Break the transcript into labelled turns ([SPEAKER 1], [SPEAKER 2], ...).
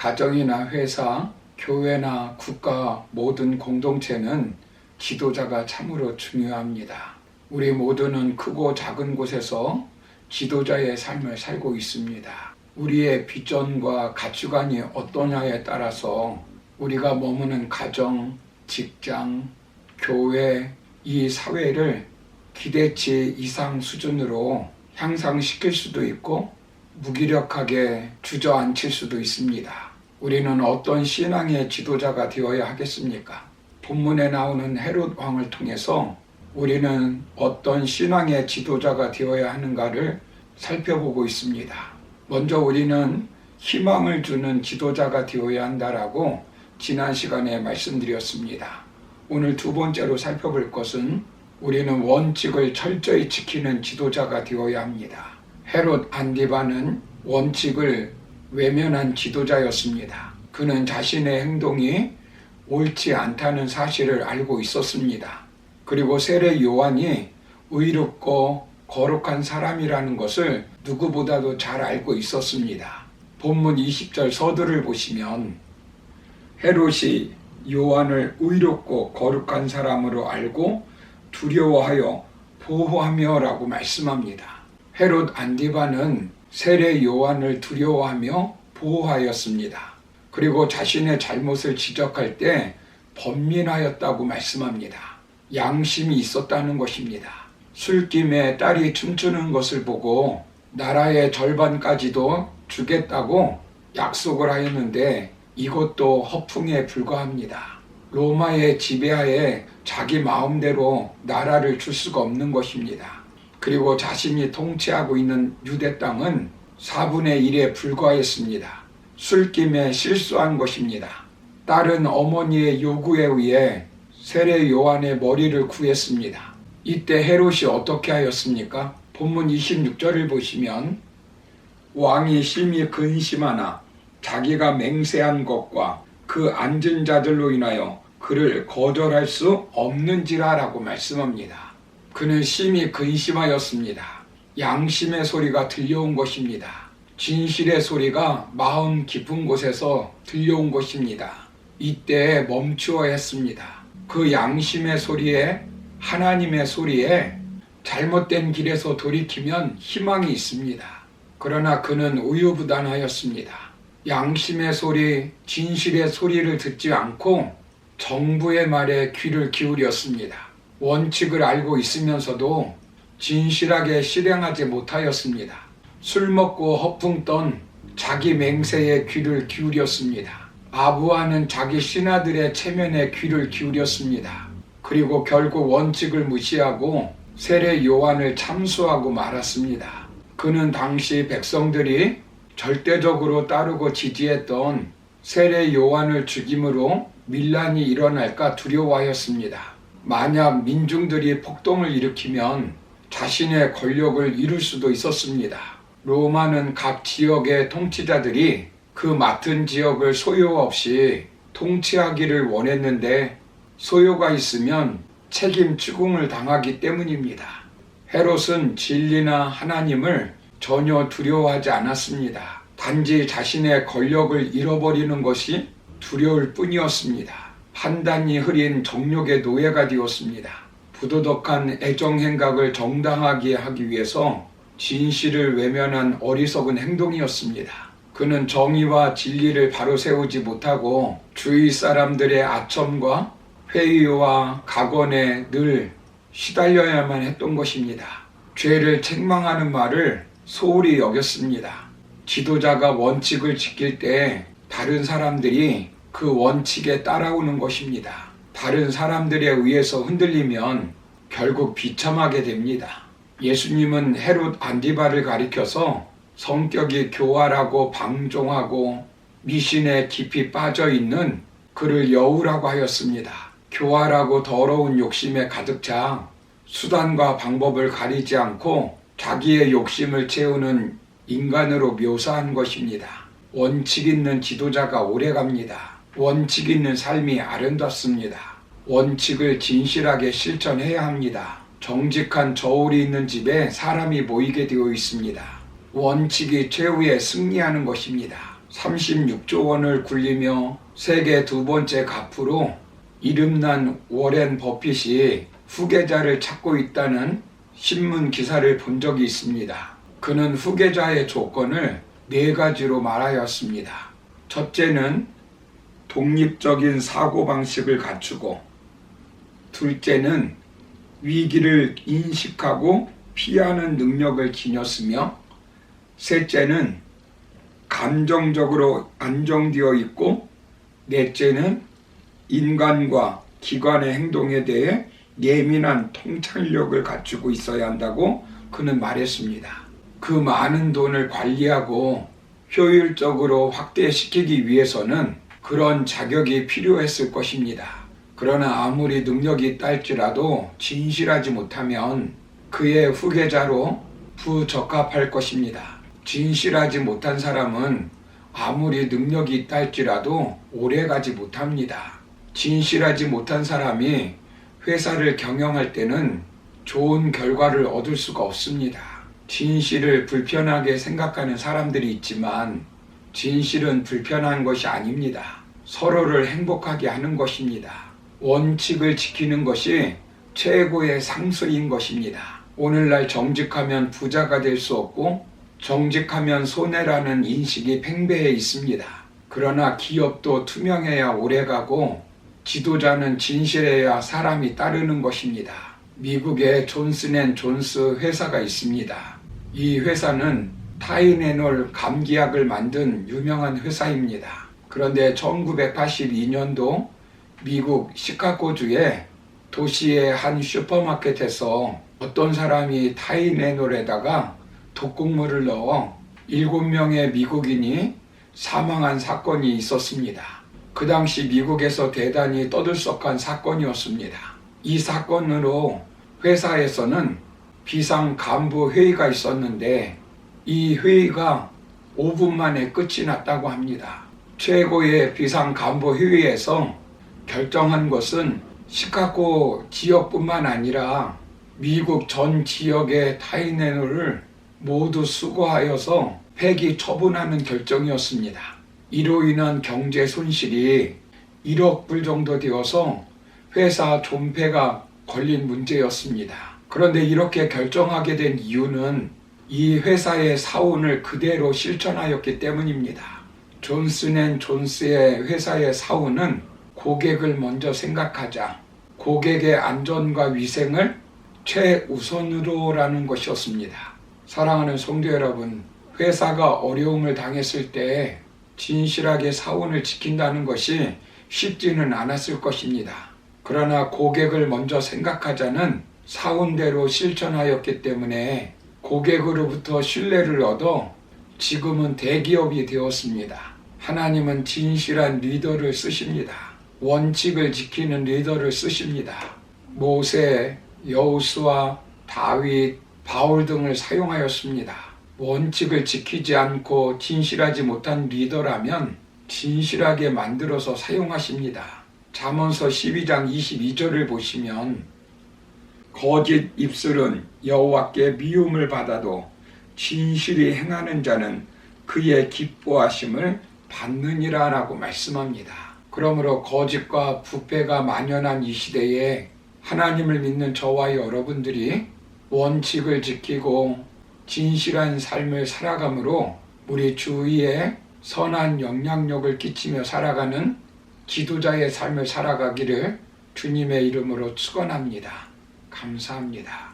[SPEAKER 1] 가정이나 회사, 교회나 국가 모든 공동체는 지도자가 참으로 중요합니다. 우리 모두는 크고 작은 곳에서 지도자의 삶을 살고 있습니다. 우리의 비전과 가치관이 어떠냐에 따라서 우리가 머무는 가정, 직장, 교회, 이 사회를 기대치 이상 수준으로 향상시킬 수도 있고 무기력하게 주저앉힐 수도 있습니다. 우리는 어떤 신앙의 지도자가 되어야 하겠습니까? 본문에 나오는 헤롯 왕을 통해서 우리는 어떤 신앙의 지도자가 되어야 하는가를 살펴보고 있습니다. 먼저 우리는 희망을 주는 지도자가 되어야 한다라고 지난 시간에 말씀드렸습니다. 오늘 두 번째로 살펴볼 것은 우리는 원칙을 철저히 지키는 지도자가 되어야 합니다. 헤롯 안디바는 원칙을 외면한 지도자였습니다. 그는 자신의 행동이 옳지 않다는 사실을 알고 있었습니다. 그리고 세례 요한이 의롭고 거룩한 사람이라는 것을 누구보다도 잘 알고 있었습니다. 본문 20절 서두를 보시면 헤롯이 요한을 의롭고 거룩한 사람으로 알고 두려워하여 보호하며 라고 말씀합니다. 헤롯 안디바는 세례 요한을 두려워하며 보호하였습니다. 그리고 자신의 잘못을 지적할 때 번민하였다고 말씀합니다. 양심이 있었다는 것입니다. 술김에 딸이 춤추는 것을 보고 나라의 절반까지도 주겠다고 약속을 하였는데 이것도 허풍에 불과합니다. 로마의 지배하에 자기 마음대로 나라를 줄 수가 없는 것입니다. 그리고 자신이 통치하고 있는 유대 땅은 4분의 1에 불과했습니다. 술김에 실수한 것입니다. 딸은 어머니의 요구에 의해 세례 요한의 머리를 구했습니다. 이때 헤롯이 어떻게 하였습니까? 본문 26절을 보시면 왕이 심히 근심하나 자기가 맹세한 것과 그 앉은 자들로 인하여 그를 거절할 수 없는지라 라고 말씀합니다. 그는 심히 근심하였습니다. 양심의 소리가 들려온 것입니다. 진실의 소리가 마음 깊은 곳에서 들려온 것입니다. 이때 멈추어야 했습니다. 그 양심의 소리에 하나님의 소리에 잘못된 길에서 돌이키면 희망이 있습니다. 그러나 그는 우유부단하였습니다. 양심의 소리, 진실의 소리를 듣지 않고 정부의 말에 귀를 기울였습니다. 원칙을 알고 있으면서도 진실하게 실행하지 못하였습니다. 술 먹고 허풍 떤 자기 맹세에 귀를 기울였습니다. 아부하는 자기 신하들의 체면에 귀를 기울였습니다. 그리고 결국 원칙을 무시하고 세례 요한을 참수하고 말았습니다. 그는 당시 백성들이 절대적으로 따르고 지지했던 세례 요한을 죽임으로 밀란이 일어날까 두려워하였습니다. 만약 민중들이 폭동을 일으키면 자신의 권력을 잃을 수도 있었습니다. 로마는 각 지역의 통치자들이 그 맡은 지역을 소요 없이 통치하기를 원했는데 소요가 있으면 책임 추궁을 당하기 때문입니다. 헤롯은 진리나 하나님을 전혀 두려워하지 않았습니다. 단지 자신의 권력을 잃어버리는 것이 두려울 뿐이었습니다. 판단이 흐린 정욕의 노예가 되었습니다. 부도덕한 애정 행각을 정당하게 하기 위해서 진실을 외면한 어리석은 행동이었습니다. 그는 정의와 진리를 바로 세우지 못하고 주위 사람들의 아첨과 회의와 각원에 늘 시달려야만 했던 것입니다. 죄를 책망하는 말을 소홀히 여겼습니다. 지도자가 원칙을 지킬 때 다른 사람들이 그 원칙에 따라오는 것입니다. 다른 사람들에 의해서 흔들리면 결국 비참하게 됩니다. 예수님은 헤롯 안디바를 가리켜서 성격이 교활하고 방종하고 미신에 깊이 빠져있는 그를 여우라고 하였습니다. 교활하고 더러운 욕심에 가득 차 수단과 방법을 가리지 않고 자기의 욕심을 채우는 인간으로 묘사한 것입니다. 원칙 있는 지도자가 오래갑니다. 원칙 있는 삶이 아름답습니다. 원칙을 진실하게 실천해야 합니다. 정직한 저울이 있는 집에 사람이 모이게 되어 있습니다. 원칙이 최후에 승리하는 것입니다. 36조 원을 굴리며 세계 두 번째 갑부로 이름난 워렌 버핏이 후계자를 찾고 있다는 신문 기사를 본 적이 있습니다. 그는 후계자의 조건을 4가지로 말하였습니다. 첫째는 독립적인 사고방식을 갖추고, 둘째는 위기를 인식하고 피하는 능력을 지녔으며, 셋째는 감정적으로 안정되어 있고, 넷째는 인간과 기관의 행동에 대해 예민한 통찰력을 갖추고 있어야 한다고 그는 말했습니다. 그 많은 돈을 관리하고 효율적으로 확대시키기 위해서는 그런 자격이 필요했을 것입니다. 그러나 아무리 능력이 있다 할지라도 진실하지 못하면 그의 후계자로 부적합할 것입니다. 진실하지 못한 사람은 아무리 능력이 있다 할지라도 오래가지 못합니다. 진실하지 못한 사람이 회사를 경영할 때는 좋은 결과를 얻을 수가 없습니다. 진실을 불편하게 생각하는 사람들이 있지만 진실은 불편한 것이 아닙니다. 서로를 행복하게 하는 것입니다. 원칙을 지키는 것이 최고의 상술인 것입니다. 오늘날 정직하면 부자가 될 수 없고 정직하면 손해라는 인식이 팽배해 있습니다. 그러나 기업도 투명해야 오래가고 지도자는 진실해야 사람이 따르는 것입니다. 미국에 존슨앤존스 회사가 있습니다. 이 회사는 타이레놀 감기약을 만든 유명한 회사입니다. 그런데 1982년도 미국 시카고주의 도시의 한 슈퍼마켓에서 어떤 사람이 타이레놀에다가 독극물을 넣어 7명의 미국인이 사망한 사건이 있었습니다. 그 당시 미국에서 대단히 떠들썩한 사건이었습니다. 이 사건으로 회사에서는 비상 간부 회의가 있었는데 이 회의가 5분 만에 끝이 났다고 합니다. 최고의 비상 간부 회의에서 결정한 것은 시카고 지역뿐만 아니라 미국 전 지역의 타이레놀을 모두 수거하여서 폐기 처분하는 결정이었습니다. 이로 인한 경제 손실이 1억 불 정도 되어서 회사 존폐가 걸린 문제였습니다. 그런데 이렇게 결정하게 된 이유는 이 회사의 사원을 그대로 실천하였기 때문입니다. 존슨앤존스의 회사의 사원은 고객을 먼저 생각하자, 고객의 안전과 위생을 최우선으로라는 것이었습니다. 사랑하는 성도 여러분, 회사가 어려움을 당했을 때 진실하게 사원을 지킨다는 것이 쉽지는 않았을 것입니다. 그러나 고객을 먼저 생각하자는 사원대로 실천하였기 때문에 고객으로부터 신뢰를 얻어 지금은 대기업이 되었습니다. 하나님은 진실한 리더를 쓰십니다. 원칙을 지키는 리더를 쓰십니다. 모세, 여호수아, 다윗, 바울 등을 사용하였습니다. 원칙을 지키지 않고 진실하지 못한 리더라면 진실하게 만들어서 사용하십니다. 잠언서 12장 22절을 보시면 거짓 입술은 여호와께 미움을 받아도 진실이 행하는 자는 그의 기뻐하심을 받느니라 라고 말씀합니다. 그러므로 거짓과 부패가 만연한 이 시대에 하나님을 믿는 저와 여러분들이 원칙을 지키고 진실한 삶을 살아감으로 우리 주위에 선한 영향력을 끼치며 살아가는 지도자의 삶을 살아가기를 주님의 이름으로 축원합니다. 감사합니다.